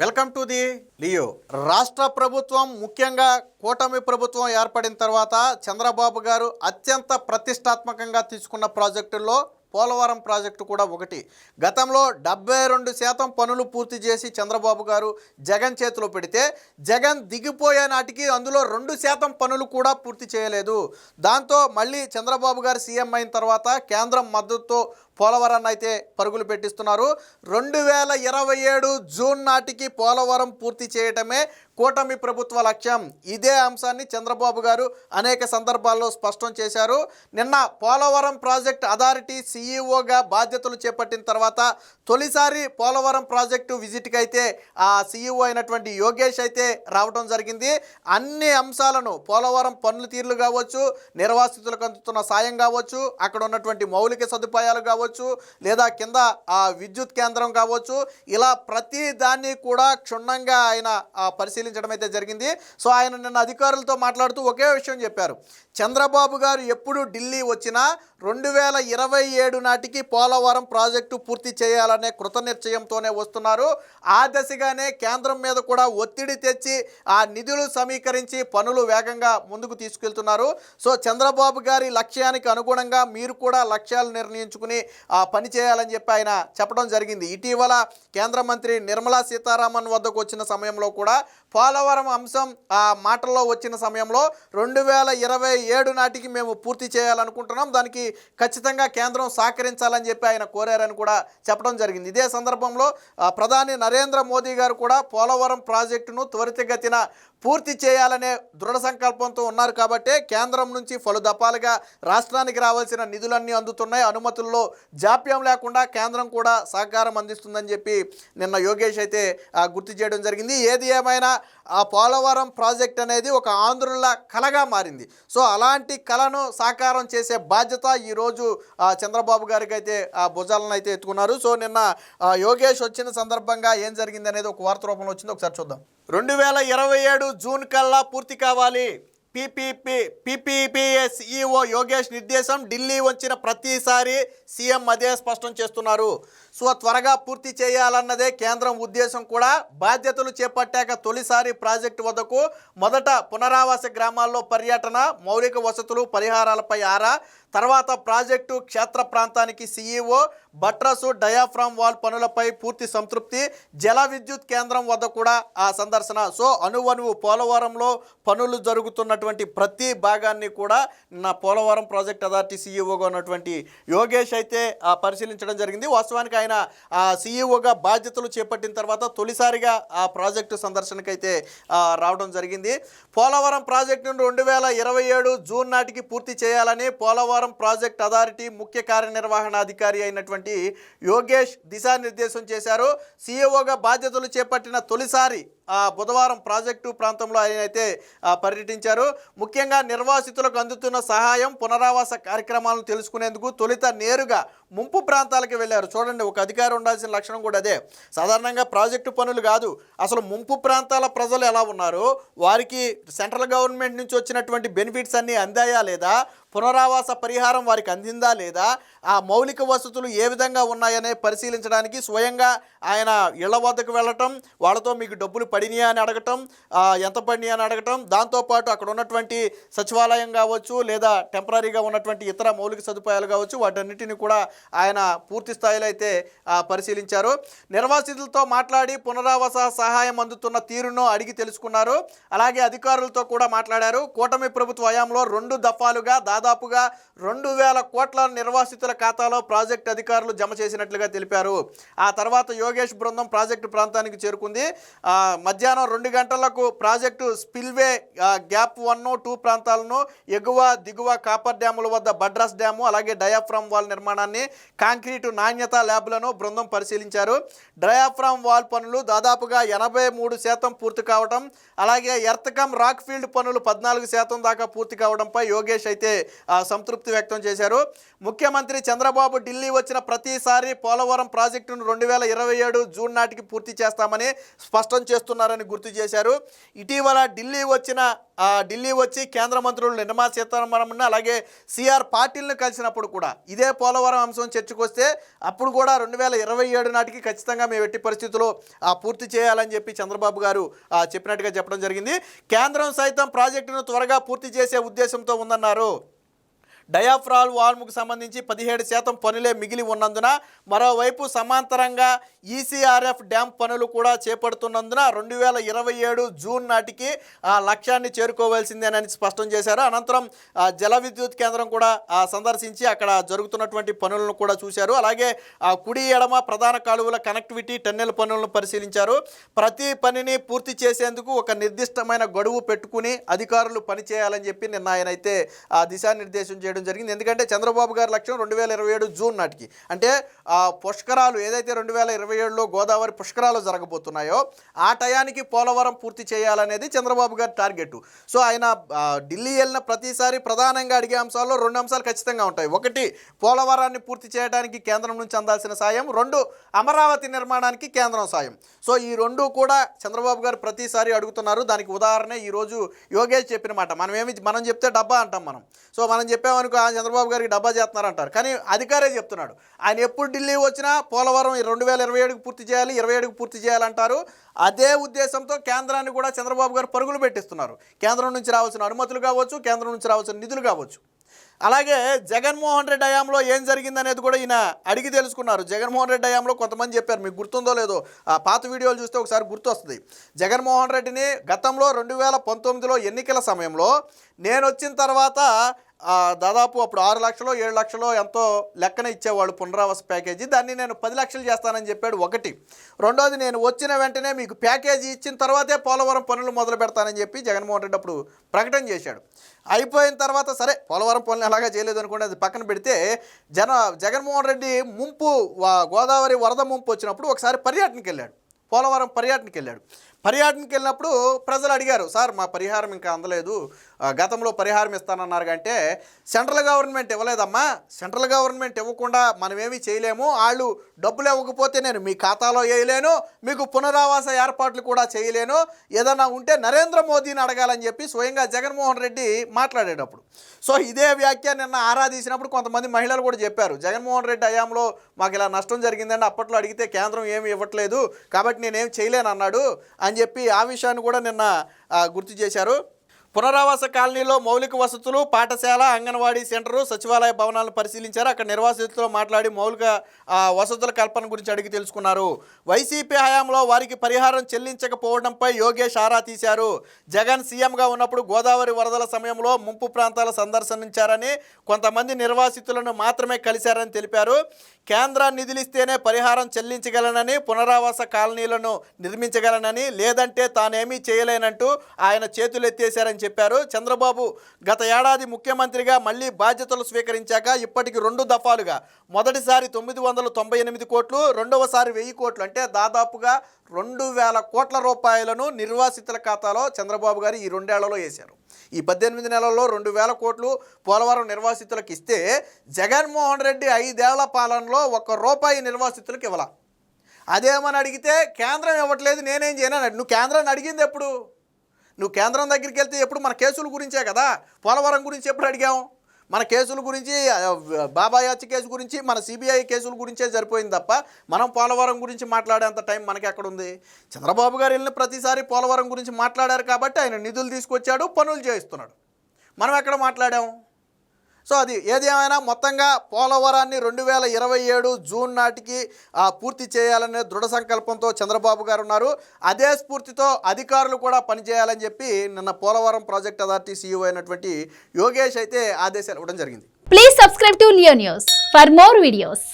Welcome to the Leo. రాష్ట్ర ప్రభుత్వం ముఖ్యంగా కూటమి ప్రభుత్వం ఏర్పడిన తర్వాత చంద్రబాబు గారు అత్యంత ప్రతిష్టాత్మకంగా తీసుకున్న ప్రాజెక్టుల్లో పోలవరం ప్రాజెక్టు కూడా ఒకటి. గతంలో 72% పనులు పూర్తి చేసి చంద్రబాబు గారు జగన్ చేతిలో పెడితే జగన్ దిగిపోయే నాటికి అందులో 2% పనులు కూడా పూర్తి చేయలేదు. దాంతో మళ్ళీ చంద్రబాబు గారు సీఎం అయిన తర్వాత కేంద్రం మద్దతుతో పోలవరాన్ని అయితే పరుగులు పెట్టిస్తున్నారు. 2027 జూన్ నాటికి పోలవరం పూర్తి చేయటమే కూటమి ప్రభుత్వ లక్ష్యం. ఇదే అంశాన్ని చంద్రబాబు గారు అనేక సందర్భాల్లో స్పష్టం చేశారు. నిన్న పోలవరం ప్రాజెక్ట్ అథారిటీ సీఈఓగా బాధ్యతలు చేపట్టిన తర్వాత తొలిసారి పోలవరం ప్రాజెక్టు విజిట్కి అయితే ఆ సీఈఓ అయినటువంటి యోగేష్ అయితే రావడం జరిగింది. అన్ని అంశాలను పోలవరం పనుల తీరులు కావచ్చు, నిర్వాసితులకు అందుతున్న సాయం కావచ్చు, అక్కడ ఉన్నటువంటి మౌలిక సదుపాయాలు కావచ్చు, లేదా కింద ఆ విద్యుత్ కేంద్రం కావచ్చు, ఇలా ప్రతి దాన్ని కూడా క్షుణ్ణంగా ఆయన పరిశీలించడం అయితే జరిగింది. సో ఆయన నిన్న అధికారులతో మాట్లాడుతూ ఒకే విషయం చెప్పారు. చంద్రబాబు గారు ఎప్పుడు ఢిల్లీ వచ్చినా 2027 నాటికి పోలవరం ప్రాజెక్టు పూర్తి చేయాలనే కృతనిశ్చయంతోనే వస్తున్నారు. ఆ దశగానే కేంద్రం మీద కూడా ఒత్తిడి తెచ్చి ఆ నిధులు సమీకరించి పనులు వేగంగా ముందుకు తీసుకెళ్తున్నారు. సో చంద్రబాబు గారి లక్ష్యానికి అనుగుణంగా మీరు కూడా లక్ష్యాలు నిర్ణయించుకుని పని చేయాలని చెప్పి ఆయన చెప్పడం జరిగింది. ఇటీవల కేంద్ర మంత్రి నిర్మలా సీతారామన్ వద్దకు వచ్చిన సమయంలో కూడా పోలవరం అంశం ఆ మాటల్లో వచ్చిన సమయంలో 2027 నాటికి మేము పూర్తి చేయాలనుకుంటున్నాం, దానికి ఖచ్చితంగా కేంద్రం సహకరించాలని చెప్పి ఆయన కోరారని కూడా చెప్పడం జరిగింది. ఇదే సందర్భంలో ప్రధాని నరేంద్ర మోదీ గారు కూడా పోలవరం ప్రాజెక్టును త్వరితగతిన పూర్తి చేయాలనే దృఢ సంకల్పంతో ఉన్నారు. కాబట్టి కేంద్రం నుంచి పలు దఫాలుగా రాష్ట్రానికి రావాల్సిన నిధులన్నీ అందుతున్నాయి. అనుమతుల్లో జాప్యం లేకుండా కేంద్రం కూడా సహకారం అందిస్తుందని చెప్పి నిన్న యోగేష్ అయితే గుర్తు చేయడం జరిగింది. ఏది ఏమైనా ఆ పోలవరం ప్రాజెక్ట్ అనేది ఒక ఆంధ్రుల కలగా మారింది. సో అలాంటి కళను సాకారం చేసే బాధ్యత ఈరోజు చంద్రబాబు గారికి అయితే ఆ భుజాలను అయితే ఎత్తుకున్నారు. సో నిన్న యోగేష్ వచ్చిన సందర్భంగా ఏం జరిగింది అనేది ఒక వార్త రూపంలో వచ్చింది, ఒకసారి చూద్దాం. 2027 జూన్ కల్లా పూర్తి కావాలి. పీపీపీఎస్ ఈఓ యోగేష్ నిర్దేశం. ఢిల్లీ వచ్చిన ప్రతిసారి సీఎం అదే స్పష్టం చేస్తున్నారు. సో త్వరగా పూర్తి చేయాలన్నదే కేంద్రం ఉద్దేశం కూడా. బాధ్యతలు చేపట్టాక తొలిసారి ప్రాజెక్టు వద్దకు మొదట పునరావాస గ్రామాల్లో పర్యటన, మౌలిక వసతులు పరిహారాలపై ఆరా, తర్వాత ప్రాజెక్టు క్షేత్ర ప్రాంతానికి సీఈఓ, బట్రసు డయాఫ్రామ్ వాల్ పనులపై పూర్తి సంతృప్తి, జల విద్యుత్ కేంద్రం వద్ద కూడా ఆ సందర్శన. సో అణువణువు పోలవరంలో పనులు జరుగుతున్నటువంటి ప్రతి భాగాన్ని కూడా నా పోలవరం ప్రాజెక్ట్ అథారిటీ సీఈఓగా ఉన్నటువంటి యోగేష్ అయితే పరిశీలించడం జరిగింది. వాస్తవానికి ఆయన సీఈఓగా బాధ్యతలు చేపట్టిన తర్వాత తొలిసారిగా ఆ ప్రాజెక్టు సందర్శనకైతే రావడం జరిగింది. పోలవరం ప్రాజెక్టును 2027 జూన్ నాటికి పూర్తి చేయాలని పోలవరం ప్రాజెక్ట్ అథారిటీ ముఖ్య కార్యనిర్వహణాధికారి అయినటువంటి యోగేష్ దిశానిర్దేశం చేశారు. సీఈఓగా బాధ్యతలు చేపట్టిన తొలిసారి బుధవారం ప్రాజెక్టు ప్రాంతంలో ఆయన అయితే పర్యటించారు. ముఖ్యంగా నిర్వాసితులకు అందుతున్న సహాయం, పునరావాస కార్యక్రమాలను తెలుసుకునేందుకు తొలుత నేరుగా ముంపు ప్రాంతాలకు వెళ్ళారు. చూడండి, ఒక అధికారి ఉండాల్సిన లక్షణం కూడా అదే. సాధారణంగా ప్రాజెక్టు పనులు కాదు, అసలు ముంపు ప్రాంతాల ప్రజలు ఎలా ఉన్నారు, వారికి సెంట్రల్ గవర్నమెంట్ నుంచి వచ్చినటువంటి బెనిఫిట్స్ అన్నీ అందాయా లేదా, పునరావాస పరిహారం వారికి అందిందా లేదా, ఆ మౌలిక వసతులు ఏ విధంగా ఉన్నాయనే పరిశీలించడానికి స్వయంగా ఆయన ఇళ్ల వద్దకు వెళ్ళటం, వాళ్ళతో మీకు డబ్బులు పడినాయా అని అడగటం, ఎంత పడినాయా అని అడగటం, దాంతోపాటు అక్కడ ఉన్నటువంటి సచివాలయం కావచ్చు, లేదా టెంపరీగా ఉన్నటువంటి ఇతర మౌలిక సదుపాయాలు కావచ్చు, వాటన్నిటిని కూడా ఆయన పూర్తి స్థాయిలో అయితే పరిశీలించారు. నిర్వాసితులతో మాట్లాడి పునరావాస సహాయం అందుతున్న తీరును అడిగి తెలుసుకున్నారు. అలాగే అధికారులతో కూడా మాట్లాడారు. కూటమి ప్రభుత్వ హయాంలో 2 దఫాలుగా దాదాపుగా 2000 కోట్ల నిర్వాసితుల ఖాతాలో ప్రాజెక్టు అధికారులు జమ చేసినట్లుగా తెలిపారు. ఆ తర్వాత యోగేష్ బృందం ప్రాజెక్టు ప్రాంతానికి చేరుకుంది. మధ్యాహ్నం 2 గంటలకు ప్రాజెక్టు స్పిల్వే గ్యాప్ 1, 2 ప్రాంతాలను, ఎగువ దిగువ కాపర్ డ్యాముల వద్ద బడ్రస్ డ్యాము, అలాగే డయాఫ్రామ్ వాల్ నిర్మాణాన్ని, కాంక్రీటు నాణ్యత ల్యాబ్లను బృందం పరిశీలించారు. డయాఫ్రామ్ వాల్ పనులు దాదాపుగా 83% పూర్తి కావడం, అలాగే ఎర్త్ కమ్ రాక్ ఫీల్డ్ పనులు 14% దాకా పూర్తి కావడంపై యోగేష్ అయితే సంతృప్తి వ్యక్తం చేశారు. ముఖ్యమంత్రి చంద్రబాబు ఢిల్లీ వచ్చిన ప్రతిసారి పోలవరం ప్రాజెక్టును 2027 జూన్ నాటికి పూర్తి చేస్తామని స్పష్టం చేస్తున్నారని గుర్తు చేశారు. ఇటీవల ఢిల్లీ వచ్చి కేంద్ర మంత్రులు నిర్మలా సీతారామన్ అలాగే సిఆర్ పాటిల్ని కలిసినప్పుడు కూడా ఇదే పోలవరం అంశం చర్చకు వస్తే అప్పుడు కూడా 2027 నాటికి ఖచ్చితంగా మేము ఎట్టి పరిస్థితుల్లో పూర్తి చేయాలని చెప్పి చంద్రబాబు గారు చెప్పినట్టుగా చెప్పడం జరిగింది. కేంద్రం సైతం ప్రాజెక్టును త్వరగా పూర్తి చేసే ఉద్దేశంతో ఉందన్నారు. డయాఫ్రాల్ వాల్ముకు సంబంధించి 17% పనులే మిగిలి ఉన్నందున మరోవైపు సమాంతరంగా ఈసీఆర్ఎఫ్ డ్యామ్ పనులు కూడా చేపడుతున్నందున 2027 జూన్ నాటికి ఆ లక్ష్యాన్ని చేరుకోవాల్సిందేనని స్పష్టం చేశారు. అనంతరం జల విద్యుత్ కేంద్రం కూడా సందర్శించి అక్కడ జరుగుతున్నటువంటి పనులను కూడా చూశారు. అలాగే కుడి ఎడమ ప్రధాన కాలువల కనెక్టివిటీ టన్నెల్ పనులను పరిశీలించారు. ప్రతి పనిని పూర్తి చేసేందుకు ఒక నిర్దిష్టమైన గడువు పెట్టుకుని అధికారులు పనిచేయాలని చెప్పి నిన్న ఆయన అయితే దిశానిర్దేశం చేయడం జరిగింది. ఎందుకంటే చంద్రబాబు గారి లక్ష్యం 2027 జూన్ నాటికి, అంటే పుష్కరాలు ఏదైతే 2027లో గోదావరి పుష్కరాలు జరగబోతున్నాయో ఆ టయానికి పోలవరం పూర్తి చేయాలనేది చంద్రబాబు గారి టార్గెట్. సో ఆయన ఢిల్లీ వెళ్ళిన ప్రతిసారి ప్రధానంగా అడిగే అంశాల్లో 2 అంశాలు ఖచ్చితంగా ఉంటాయి. ఒకటి, పోలవరాన్ని పూర్తి చేయడానికి కేంద్రం నుంచి అందాల్సిన సాయం, 2 అమరావతి నిర్మాణానికి కేంద్రం సాయం. సో ఈ 2 కూడా చంద్రబాబు గారు ప్రతిసారి అడుగుతున్నారు. దానికి ఉదాహరణ ఈరోజు యోగేష్ చెప్పిన మాట. మనం చెప్తే డబ్బా అంటాం మనం. సో మనం చెప్పామనుకో చంద్రబాబు గారికి డబ్బా చేస్తున్నారంటారు. కానీ అధికారే చెప్తున్నాడు. ఆయన ఎప్పుడు ఢిల్లీ వచ్చినా పోలవరం 2027కి పూర్తి చేయాలి, 27కి పూర్తి చేయాలంటారు. అదే ఉద్దేశంతో కేంద్రాన్ని కూడా చంద్రబాబు గారు పరుగులు పెట్టిస్తున్నారు. కేంద్రం నుంచి రావాల్సిన అనుమతులు కావచ్చు, కేంద్రం నుంచి రావాల్సిన నిధులు కావచ్చు. అలాగే జగన్మోహన్ రెడ్డి హయాంలో ఏం జరిగిందనేది కూడా ఈయన అడిగి తెలుసుకున్నారు. జగన్మోహన్ రెడ్డి హయాంలో కొంతమంది చెప్పారు, మీకు గుర్తుందో లేదో, ఆ పాత వీడియోలు చూస్తే ఒకసారి గుర్తొస్తుంది. జగన్మోహన్ రెడ్డిని గతంలో 2019లో ఎన్నికల సమయంలో నేను వచ్చిన తర్వాత దాదాపు అప్పుడు 6 లక్షలు 7 లక్షలు ఎంతో లెక్కన ఇచ్చేవాళ్ళు పునరావాస ప్యాకేజీ, దాన్ని నేను 10 లక్షలు చేస్తానని చెప్పాడు. ఒకటి. రెండోది, నేను వచ్చిన వెంటనే మీకు ప్యాకేజీ ఇచ్చిన తర్వాతే పోలవరం పనులు మొదలు పెడతానని చెప్పి జగన్మోహన్ రెడ్డి అప్పుడు ప్రకటన చేశాడు. అయిపోయిన తర్వాత సరే పోలవరం పనులు ఎలాగా చేయలేదు అనుకోండి, అది పక్కన పెడితే జగన్మోహన్ రెడ్డి గోదావరి వరద ముంపు వచ్చినప్పుడు ఒకసారి పర్యటనకి వెళ్ళాడు. పోలవరం పర్యటనకి వెళ్ళినప్పుడు ప్రజలు అడిగారు, సార్ మా పరిహారం ఇంకా అందలేదు, గతంలో పరిహారం ఇస్తానన్నారు అంటే సెంట్రల్ గవర్నమెంట్ ఇవ్వలేదమ్మా, సెంట్రల్ గవర్నమెంట్ ఇవ్వకుండా మనమేమీ చేయలేము, వాళ్ళు డబ్బులు ఇవ్వకపోతే నేను మీ ఖాతాలో వేయలేను, మీకు పునరావాస ఏర్పాట్లు కూడా చేయలేను, ఏదైనా ఉంటే నరేంద్ర మోదీని అడగాలని చెప్పి స్వయంగా జగన్మోహన్ రెడ్డి మాట్లాడేటప్పుడు. సో ఇదే వ్యాఖ్య నిన్న ఆరాధించినప్పుడు కొంతమంది మహిళలు కూడా చెప్పారు, జగన్మోహన్ రెడ్డి హయాంలో మాకు ఇలా నష్టం జరిగిందండి, అప్పట్లో అడిగితే కేంద్రం ఏమీ ఇవ్వట్లేదు కాబట్టి నేనేం చేయలేను అన్నాడు అని చెప్పి ఆ విషయాన్ని కూడా నిన్న గుర్తు చేశారు. పునరావాస కాలనీలో మౌలిక వసతులు, పాఠశాల, అంగన్వాడీ సెంటరు, సచివాలయ భవనాలను పరిశీలించారు. అక్కడ నిర్వాసితులతో మాట్లాడి మౌలిక వసతుల కల్పన గురించి అడిగి తెలుసుకున్నారు. వైసీపీ హయాంలో వారికి పరిహారం చెల్లించకపోవడంపై యోగేష్ ఆరా తీశారు. జగన్ సీఎంగా ఉన్నప్పుడు గోదావరి వరదల సమయంలో ముంపు ప్రాంతాల సందర్శించారని, కొంతమంది నిర్వాసితులను మాత్రమే కలిశారని తెలిపారు. కేంద్రాన్ని నిధులిస్తేనే పరిహారం చెల్లించగలనని, పునరావాస కాలనీలను నిర్మించగలనని, లేదంటే తానేమీ చేయలేనంటూ ఆయన చేతులెత్తేశారని చెప్పారు. చంద్రబాబు గత ఏడాది ముఖ్యమంత్రిగా మళ్లీ బాధ్యతలు స్వీకరించాక ఇప్పటికి 2 దఫాలుగా, మొదటిసారి 998 కోట్లు, రెండవసారి 1000 కోట్లు, అంటే దాదాపుగా 2000 కోట్ల రూపాయలను నిర్వాసితుల ఖాతాలో చంద్రబాబు గారు ఈ 2 ఏళ్లలో వేశారు. ఈ 18 నెలల్లో 2000 కోట్లు పోలవరం నిర్వాసితులకు ఇస్తే జగన్మోహన్ రెడ్డి 5 ఏళ్ల పాలనలో ₹1 నిర్వాసితులకు ఇవ్వాల. అదేమని అడిగితే కేంద్రం ఇవ్వట్లేదు, నేనేం చేయను. నువ్వు కేంద్రాన్ని అడిగింది ఎప్పుడు? నువ్వు కేంద్రం దగ్గరికి వెళ్తే ఎప్పుడు మన కేసుల గురించే కదా, పోలవరం గురించి ఎప్పుడు అడిగాము? మన కేసుల గురించి, బాబాయ్ హత్య కేసు గురించి, మన సిబిఐ కేసుల గురించే సరిపోయింది తప్ప మనం పోలవరం గురించి మాట్లాడేంత టైం మనకి ఎక్కడుంది? చంద్రబాబు గారు వెళ్ళిన ప్రతిసారి పోలవరం గురించి మాట్లాడారు కాబట్టి ఆయన నిధులు తీసుకొచ్చాడు, పనులు చేయిస్తున్నాడు. మనం ఎక్కడ మాట్లాడాము? సో అది ఏది ఏమైనా మొత్తంగా పోలవరాన్ని 2027 జూన్ నాటికి పూర్తి చేయాలనే దృఢ సంకల్పంతో చంద్రబాబు గారు ఉన్నారు. అదే స్ఫూర్తితో అధికారులు కూడా పనిచేయాలని చెప్పి నిన్న పోలవరం ప్రాజెక్ట్ అథారిటీ సీఈఓ అయినటువంటి యోగేష్ అయితే ఆదేశాలు ఇవ్వడం జరిగింది. Please subscribe to Leo news for more videos.